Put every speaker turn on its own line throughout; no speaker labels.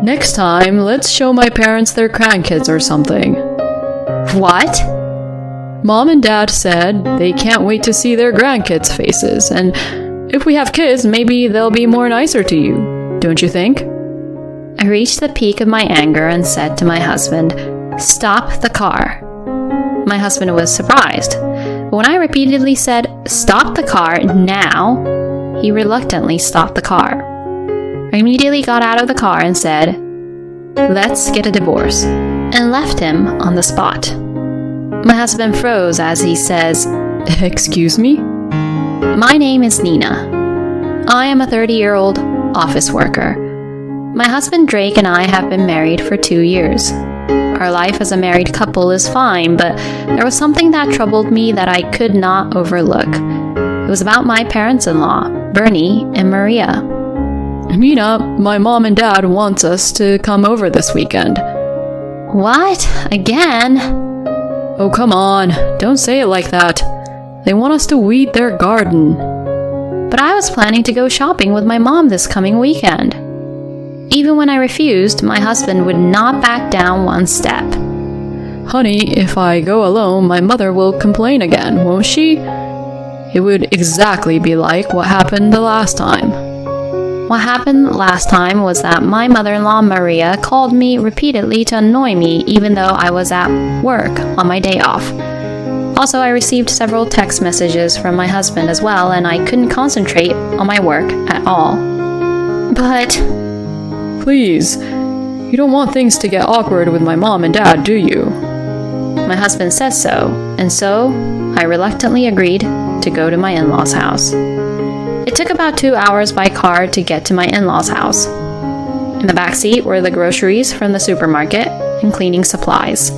Next time, let's show my parents their grandkids or something.
What?
Mom and Dad said they can't wait to see their grandkids' faces, and if we have kids, maybe they'll be more nicer to you, don't you think?
I reached the peak of my anger and said to my husband, "Stop the car." My husband was surprised. But when I repeatedly said, "Stop the car now," he reluctantly stopped the car. I immediately got out of the car and said, "Let's get a divorce," and left him on the spot. My husband froze as he says,
Excuse me?
"My name is Nina. I am a 30-year-old office worker. My husband Drake and I have been married for 2 years. Our life as a married couple is fine, but there was something that troubled me that I could not overlook. It was about my parents-in-law, Bernie and Maria.
Nina, my mom and dad wants us to come over this weekend."
"What? Again?"
Oh, come on. Don't say it like that. They want us to weed their garden.
"But I was planning to go shopping with my mom this coming weekend." Even when I refused, my husband would not back down one step.
Honey, if I go alone, my mother will complain again, won't she? It would exactly be like what happened the last time.
What happened last time was that my mother-in-law Maria called me repeatedly to annoy me even though I was at work on my day off. Also, I received several text messages from my husband as well, and I couldn't concentrate on my work at all. "But..."
Please, you don't want things to get awkward with my mom and dad, do you?
My husband says so, and so I reluctantly agreed to go to my in-laws' house. It took about 2 hours by car to get to my in-laws' house. In the back seat were the groceries from the supermarket and cleaning supplies.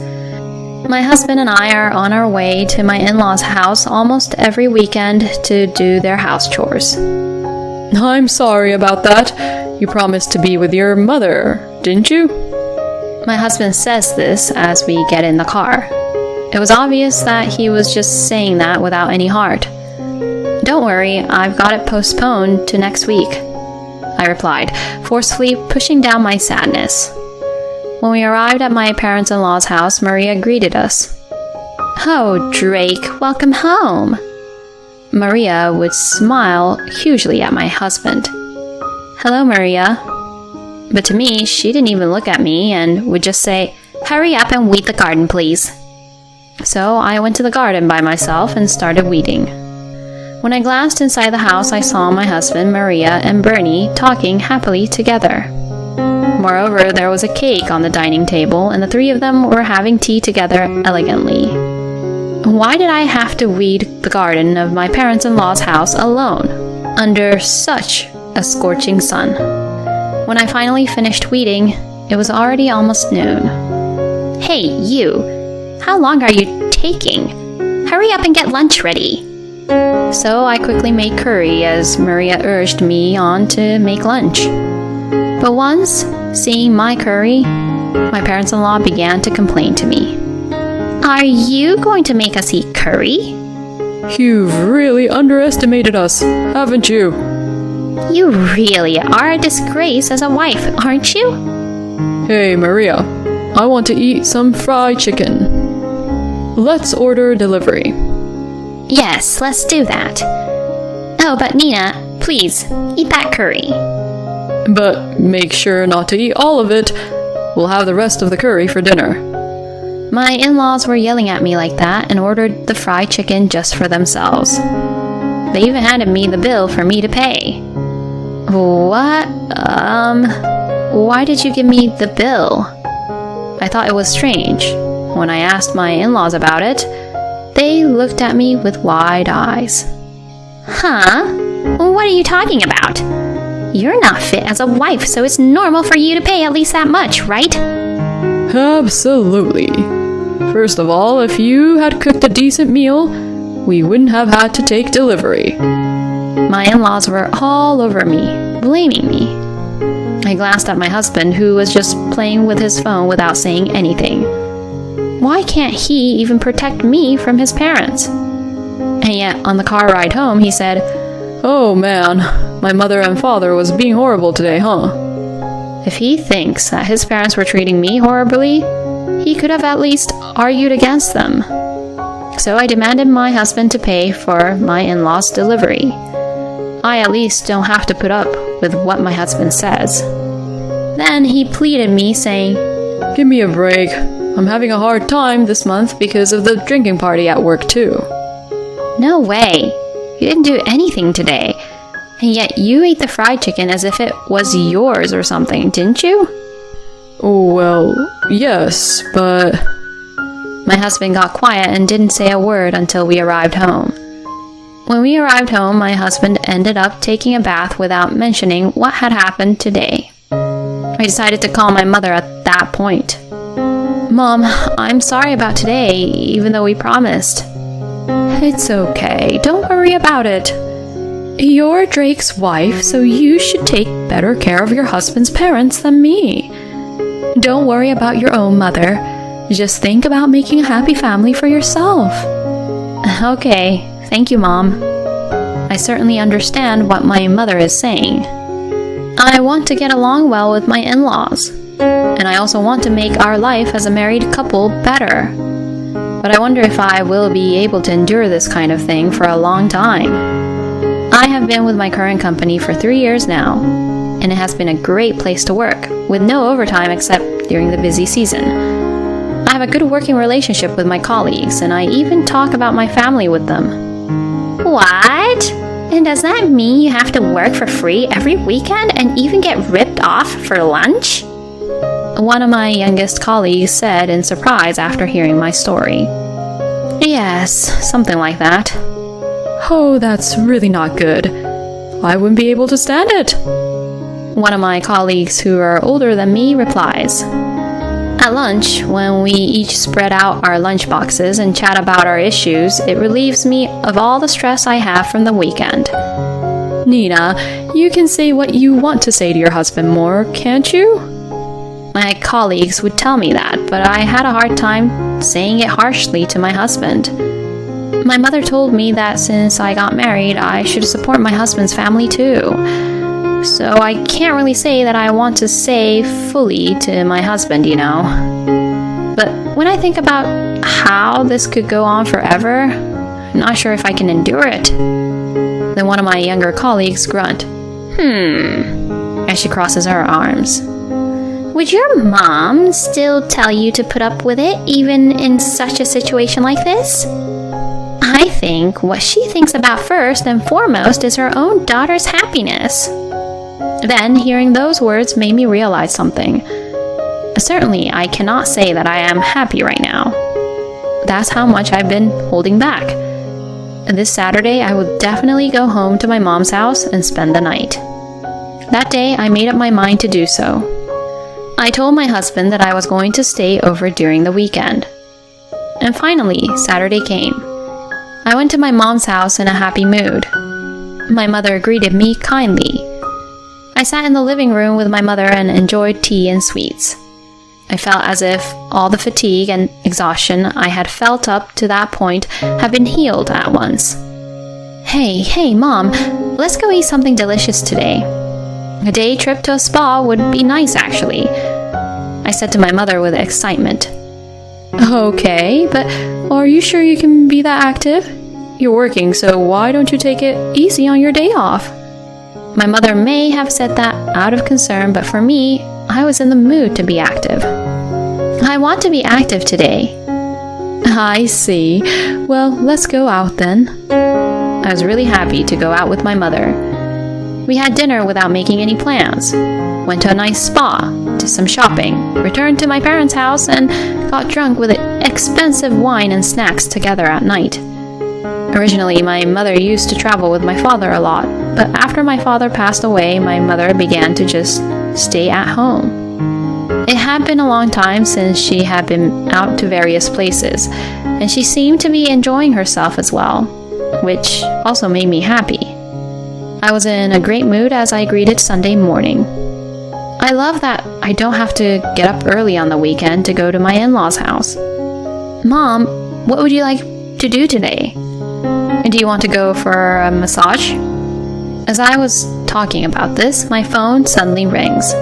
My husband and I are on our way to my in-laws' house almost every weekend to do their house chores.
I'm sorry about that. You promised to be with your mother, didn't you?
My husband says this as we get in the car. It was obvious that he was just saying that without any heart. "Don't worry, I've got it postponed to next week," I replied, forcefully pushing down my sadness. When we arrived at my parents-in-law's house, Maria greeted us. "Oh, Drake, welcome home." Maria would smile hugely at my husband. "Hello, Maria." But to me, she didn't even look at me and would just say, "Hurry up and weed the garden, please." So I went to the garden by myself and started weeding. When I glanced inside the house, I saw my husband, Maria, and Bernie talking happily together. Moreover, there was a cake on the dining table, and the three of them were having tea together elegantly. Why did I have to weed the garden of my parents-in-law's house alone, under such a scorching sun? When I finally finished weeding, it was already almost noon. "Hey, you! How long are you taking? Hurry up and get lunch ready." So I quickly made curry as Maria urged me on to make lunch. But once, seeing my curry, my parents-in-law began to complain to me. "Are you going to make us eat curry?"
You've really underestimated us, haven't you?
"You really are a disgrace as a wife, aren't you?"
Hey, Maria, I want to eat some fried chicken. Let's order delivery.
"Yes, let's do that. Oh, but Nina, please, eat that curry."
But make sure not to eat all of it. We'll have the rest of the curry for dinner.
My in-laws were yelling at me like that and ordered the fried chicken just for themselves. They even handed me the bill for me to pay. What? Why did you give me the bill? I thought it was strange. When I asked my in-laws about it, they looked at me with wide eyes. "Huh? What are you talking about? You're not fit as a wife, so it's normal for you to pay at least that much, right?"
Absolutely. First of all, if you had cooked a decent meal, we wouldn't have had to take delivery.
My in-laws were all over me, blaming me. I glanced at my husband, who was just playing with his phone without saying anything. Why can't he even protect me from his parents? And yet, on the car ride home, he said,
"Oh man, my mother and father was being horrible today, huh?"
If he thinks that his parents were treating me horribly, he could have at least argued against them. So I demanded my husband to pay for my in-laws' delivery. I at least don't have to put up with what my husband says. Then he pleaded me, saying,
Give me a break. I'm having a hard time this month because of the drinking party at work too.
No way. You didn't do anything today. And yet you ate the fried chicken as if it was yours or something, didn't you?
Oh, well, yes, but...
My husband got quiet and didn't say a word until we arrived home. When we arrived home, my husband ended up taking a bath without mentioning what had happened today. I decided to call my mother at that point. Mom, I'm sorry about today, even though we promised.
It's okay. Don't worry about it. You're Drake's wife, so you should take better care of your husband's parents than me. Don't worry about your own mother. Just think about making a happy family for yourself.
Okay, thank you, Mom. I certainly understand what my mother is saying. I want to get along well with my in-laws, and I also want to make our life as a married couple better. But I wonder if I will be able to endure this kind of thing for a long time. I have been with my current company for 3 years now, and it has been a great place to work, with no overtime except during the busy season. I have a good working relationship with my colleagues, and I even talk about my family with them. What? And does that mean you have to work for free every weekend and even get ripped off for lunch? One of my youngest colleagues said in surprise after hearing my story. Yes, something like that.
Oh, that's really not good. I wouldn't be able to stand it.
One of my colleagues who are older than me replies. At lunch, when we each spread out our lunch boxes and chat about our issues, it relieves me of all the stress I have from the weekend.
Nina, you can say what you want to say to your husband more, can't you?
My colleagues would tell me that, but I had a hard time saying it harshly to my husband. My mother told me that since I got married, I should support my husband's family too. So I can't really say that I want to say fully to my husband, you know. But when I think about how this could go on forever, I'm not sure if I can endure it. Then one of my younger colleagues grunt, as she crosses her arms. Would your mom still tell you to put up with it, even in such a situation like this? I think what she thinks about first and foremost is her own daughter's happiness. Then, hearing those words made me realize something. Certainly, I cannot say that I am happy right now. That's how much I've been holding back. This Saturday, I will definitely go home to my mom's house and spend the night. That day, I made up my mind to do so. I told my husband that I was going to stay over during the weekend. And finally, Saturday came. I went to my mom's house in a happy mood. My mother greeted me kindly. I sat in the living room with my mother and enjoyed tea and sweets. I felt as if all the fatigue and exhaustion I had felt up to that point had been healed at once. Hey, Mom, let's go eat something delicious today. A day trip to a spa would be nice, actually, I said to my mother with excitement.
Okay, but are you sure you can be that active? You're working, so why don't you take it easy on your day off?
My mother may have said that out of concern, but for me, I was in the mood to be active. I want to be active today.
I see. Well, let's go out then.
I was really happy to go out with my mother. We had dinner without making any plans. Went to a nice spa, did some shopping, returned to my parents' house, and got drunk with expensive wine and snacks together at night. Originally, my mother used to travel with my father a lot, but after my father passed away, my mother began to just stay at home. It had been a long time since she had been out to various places, and she seemed to be enjoying herself as well, which also made me happy. I was in a great mood as I greeted Sunday morning. I love that I don't have to get up early on the weekend to go to my in-laws' house. Mom, what would you like to do today? Do you want to go for a massage? As I was talking about this, my phone suddenly rings.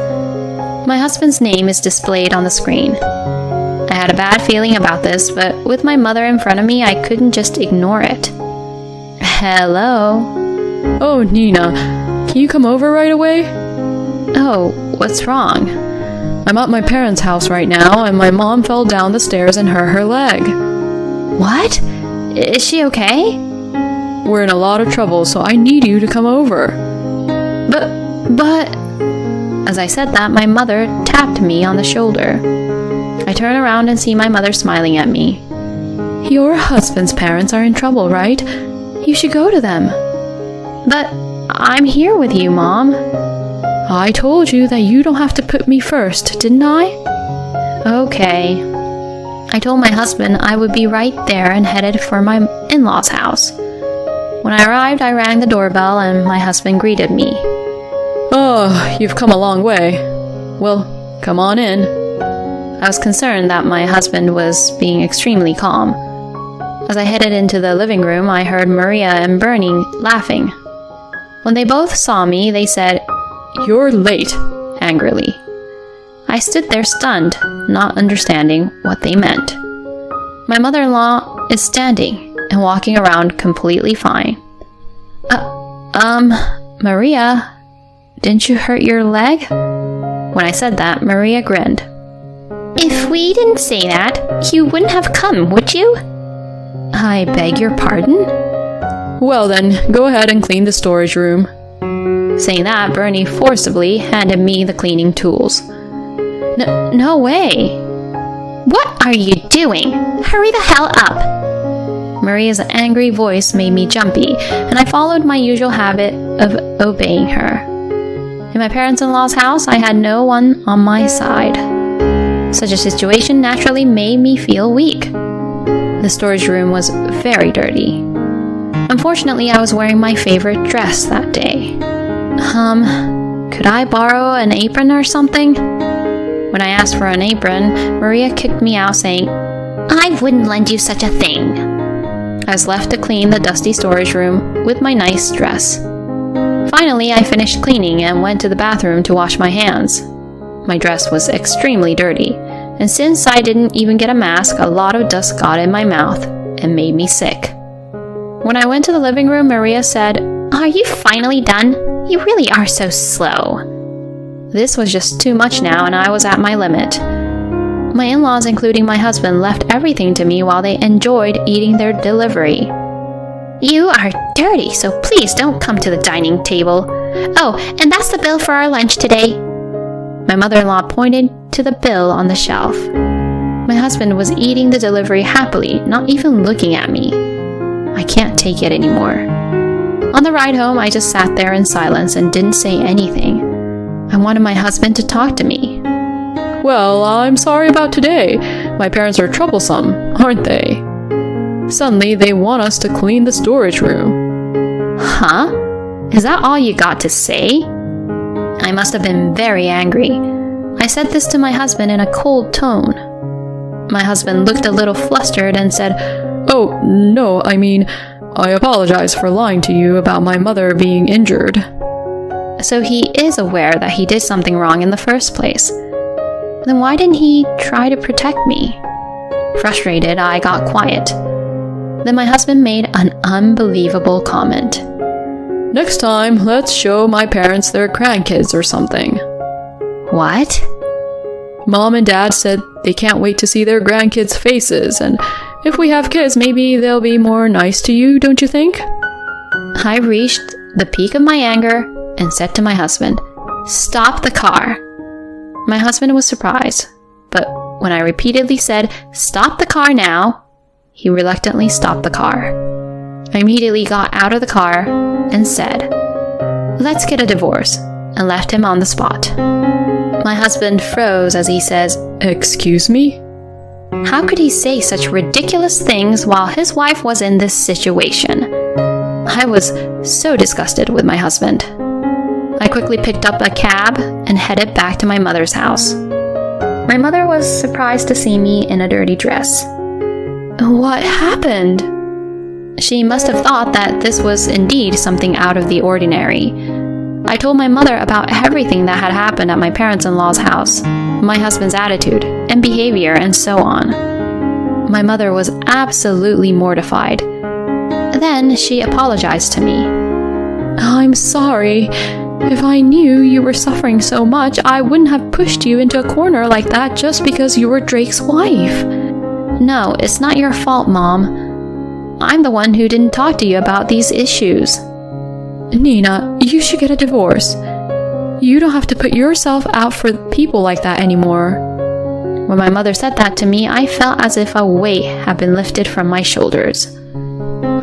My husband's name is displayed on the screen. I had a bad feeling about this, but with my mother in front of me, I couldn't just ignore it. Hello?
Oh, Nina, can you come over right away?
Oh, what's wrong?
I'm at my parents' house right now, and my mom fell down the stairs and hurt her leg.
What? Is she okay?
We're in a lot of trouble, so I need you to come over.
But... As I said that, my mother tapped me on the shoulder. I turn around and see my mother smiling at me.
Your husband's parents are in trouble, right? You should go to them.
But I'm here with you, Mom.
I told you that you don't have to put me first, didn't I?
Okay. I told my husband I would be right there and headed for my in-laws' house. When I arrived, I rang the doorbell and my husband greeted me.
Oh, you've come a long way. Well, come on in.
I was concerned that my husband was being extremely calm. As I headed into the living room, I heard Maria and Bernie laughing. When they both saw me, they said,
"You're late,"
angrily. I stood there stunned, not understanding what they meant. My mother-in-law is standing and walking around completely fine. Maria, didn't you hurt your leg? When I said that, Maria grinned. If we didn't say that, you wouldn't have come, would you? I beg your pardon?
Well then, go ahead and clean the storage room.
Saying that, Bernie forcibly handed me the cleaning tools. No way! What are you doing? Hurry the hell up! Maria's angry voice made me jumpy, and I followed my usual habit of obeying her. In my parents-in-law's house, I had no one on my side. Such a situation naturally made me feel weak. The storage room was very dirty. Unfortunately, I was wearing my favorite dress that day. Could I borrow an apron or something? When I asked for an apron, Maria kicked me out saying, I wouldn't lend you such a thing. I was left to clean the dusty storage room with my nice dress. Finally, I finished cleaning and went to the bathroom to wash my hands. My dress was extremely dirty, and since I didn't even get a mask, a lot of dust got in my mouth and made me sick. When I went to the living room, Maria said, Are you finally done? You really are so slow. This was just too much now, and I was at my limit. My in-laws, including my husband, left everything to me while they enjoyed eating their delivery. You are dirty, so please don't come to the dining table. Oh, and that's the bill for our lunch today. My mother-in-law pointed to the bill on the shelf. My husband was eating the delivery happily, not even looking at me. I can't take it anymore. On the ride home, I just sat there in silence and didn't say anything. I wanted my husband to talk to me.
Well, I'm sorry about today. My parents are troublesome, aren't they? Suddenly, they want us to clean the storage room.
Huh? Is that all you got to say? I must have been very angry. I said this to my husband in a cold tone. My husband looked a little flustered and said,
Oh, no, I apologize for lying to you about my mother being injured.
So he is aware that he did something wrong in the first place. Then why didn't he try to protect me? Frustrated, I got quiet. Then my husband made an unbelievable comment.
Next time, let's show my parents their grandkids or something.
What?
Mom and Dad said they can't wait to see their grandkids' faces, and if we have kids, maybe they'll be more nice to you, don't you think?
I reached the peak of my anger and said to my husband, Stop the car. My husband was surprised, but when I repeatedly said, Stop the car now, he reluctantly stopped the car. I immediately got out of the car and said, Let's get a divorce, and left him on the spot. My husband froze as he says, Excuse me? How could he say such ridiculous things while his wife was in this situation? I was so disgusted with my husband. I quickly picked up a cab and headed back to my mother's house. My mother was surprised to see me in a dirty dress. What happened? She must have thought that this was indeed something out of the ordinary. I told my mother about everything that had happened at my parents-in-law's house, my husband's attitude and behavior, and so on. My mother was absolutely mortified. Then she apologized to me.
I'm sorry. If I knew you were suffering so much, I wouldn't have pushed you into a corner like that just because you were Drake's wife.
No, it's not your fault, Mom. I'm the one who didn't talk to you about these issues.
Nina, you should get a divorce. You don't have to put yourself out for people like that anymore.
When my mother said that to me, I felt as if a weight had been lifted from my shoulders.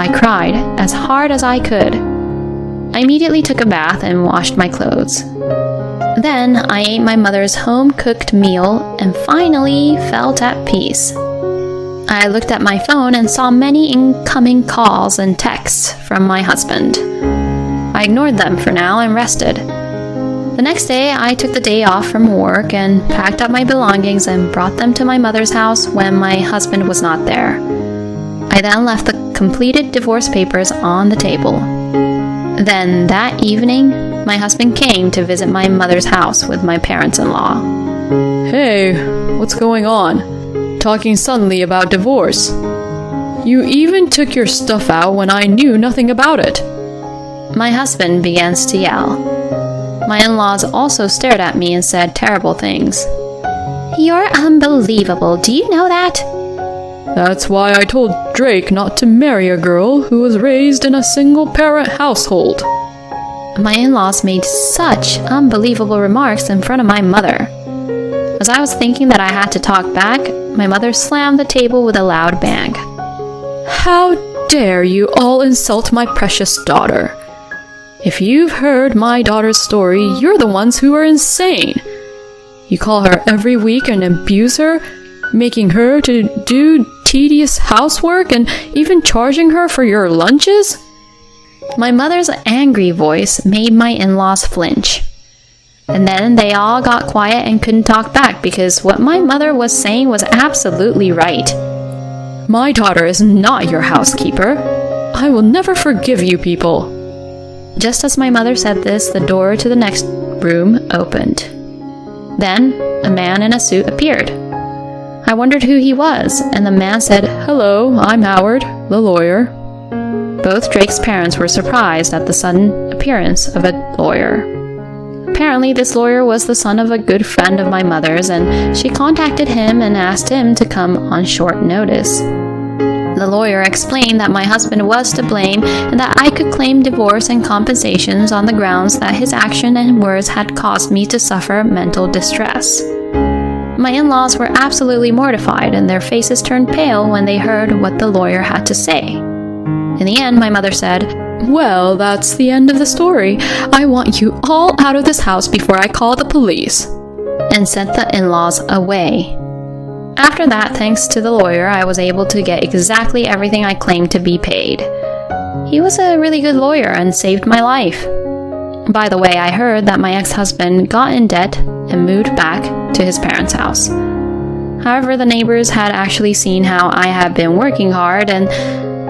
I cried as hard as I could. I immediately took a bath and washed my clothes. Then I ate my mother's home-cooked meal and finally felt at peace. I looked at my phone and saw many incoming calls and texts from my husband. I ignored them for now and rested. The next day, I took the day off from work and packed up my belongings and brought them to my mother's house when my husband was not there. I then left the completed divorce papers on the table. Then that evening, my husband came to visit my mother's house with my parents-in-law.
Hey, what's going on? Talking suddenly about divorce. You even took your stuff out when I knew nothing about it.
My husband begins to yell. My in-laws also stared at me and said terrible things. You're unbelievable, do you know that?
That's why I told Drake not to marry a girl who was raised in a single-parent household.
My in-laws made such unbelievable remarks in front of my mother. As I was thinking that I had to talk back, my mother slammed the table with a loud bang.
How dare you all insult my precious daughter? If you've heard my daughter's story, you're the ones who are insane. You call her every week and abuse her, making her to do tedious housework and even charging her for your lunches?
My mother's angry voice made my in-laws flinch. And then they all got quiet and couldn't talk back because what my mother was saying was absolutely right.
My daughter is not your housekeeper. I will never forgive you people.
Just as my mother said this, the door to the next room opened. Then a man in a suit appeared. I wondered who he was, and the man said, "Hello, I'm Howard, the lawyer." Both Drake's parents were surprised at the sudden appearance of a lawyer. Apparently, this lawyer was the son of a good friend of my mother's, and she contacted him and asked him to come on short notice. The lawyer explained that my husband was to blame and that I could claim divorce and compensations on the grounds that his action and words had caused me to suffer mental distress. My in-laws were absolutely mortified and their faces turned pale when they heard what the lawyer had to say. In the end, my mother said,
"Well, that's the end of the story. I want you all out of this house before I call the police,"
and sent the in-laws away. After that, thanks to the lawyer, I was able to get exactly everything I claimed to be paid. He was a really good lawyer and saved my life. By the way, I heard that my ex-husband got in debt and moved back to his parents' house. However, the neighbors had actually seen how I had been working hard, and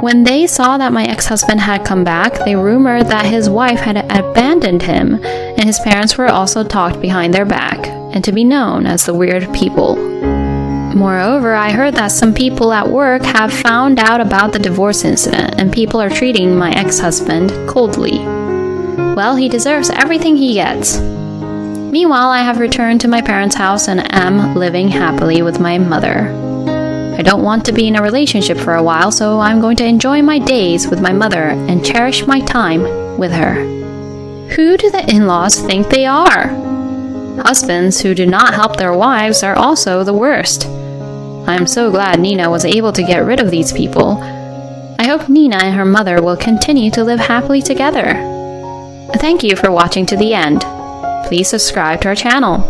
when they saw that my ex-husband had come back, they rumored that his wife had abandoned him, and his parents were also talked behind their back, and to be known as the weird people. Moreover, I heard that some people at work have found out about the divorce incident, and people are treating my ex-husband coldly. Well, he deserves everything he gets. Meanwhile, I have returned to my parents' house and am living happily with my mother. I don't want to be in a relationship for a while, so I'm going to enjoy my days with my mother and cherish my time with her. Who do the in-laws think they are? Husbands who do not help their wives are also the worst. I am so glad Nina was able to get rid of these people. I hope Nina and her mother will continue to live happily together. Thank you for watching to the end. Please subscribe to our channel.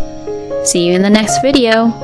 See you in the next video.